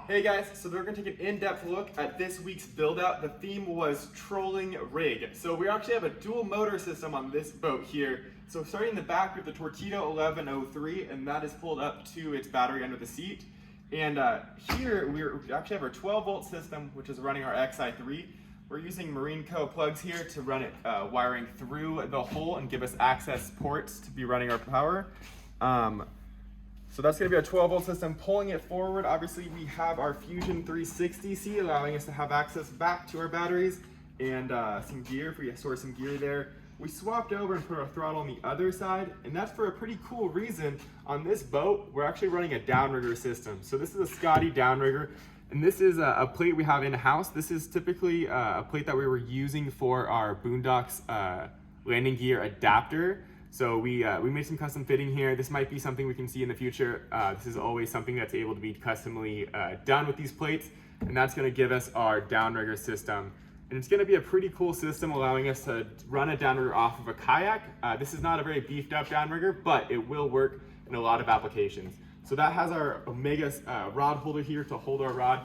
Hey guys, so we're going to take an in-depth look at this week's build out. The theme was trolling rig. So we actually have a dual motor system on this boat here. So starting in the back with the Torqeedo 1103, and that is pulled up to its battery under the seat. And here we actually have our 12 volt system, which is running our Xi3. We're using Marine Co plugs here to run it wiring through the hole and give us access ports to be running our power. So that's going to be our 12 volt system. Pulling it forward, obviously we have our Fusion 360C allowing us to have access back to our batteries and some gear, if we store some gear there. We swapped over and put our throttle on the other side, and that's for a pretty cool reason. On this boat, we're actually running a downrigger system. So this is a Scotty downrigger, and this is a plate we have in-house. This is typically a plate that we were using for our Boondocks landing gear adapter. So we made some custom fitting here. This might be something we can see in the future. This is always something that's able to be customly done with these plates, and that's gonna give us our downrigger system. And it's gonna be a pretty cool system, allowing us to run a downrigger off of a kayak. This is not a very beefed up downrigger, but it will work in a lot of applications. So that has our Omega rod holder here to hold our rod,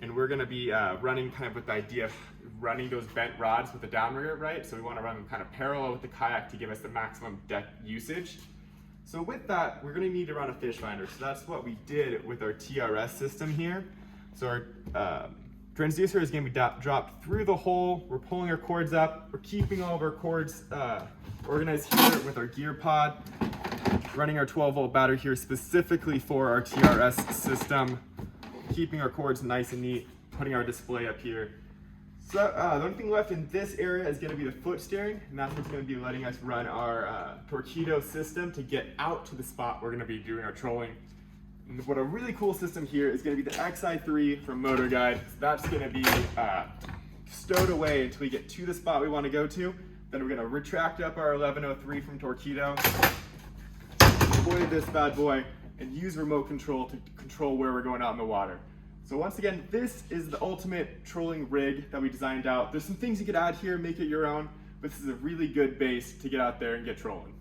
and we're gonna be running kind of with the idea of running those bent rods with the downrigger, right? So we wanna run them kind of parallel with the kayak to give us the maximum deck usage. So with that, we're gonna need to run a fish finder. So that's what we did with our TRS system here. So our transducer is gonna be dropped through the hole. We're pulling our cords up. We're keeping all of our cords organized here with our gear pod. Running our 12 volt battery here specifically for our TRS system. Keeping our cords nice and neat, putting our display up here. So the only thing left in this area is going to be the foot steering, and that's what's going to be letting us run our Torqeedo system to get out to the spot we're going to be doing our trolling. And what a really cool system here is going to be the Xi3 from Motor Guide. So that's going to be stowed away until we get to the spot we want to go to. Then we're going to retract up our 1103 from Torqeedo, deploy this bad boy, and use remote control to control where we're going out in the water. So once again, this is the ultimate trolling rig that we designed out. There's some things you could add here, make it your own, but this is a really good base to get out there and get trolling.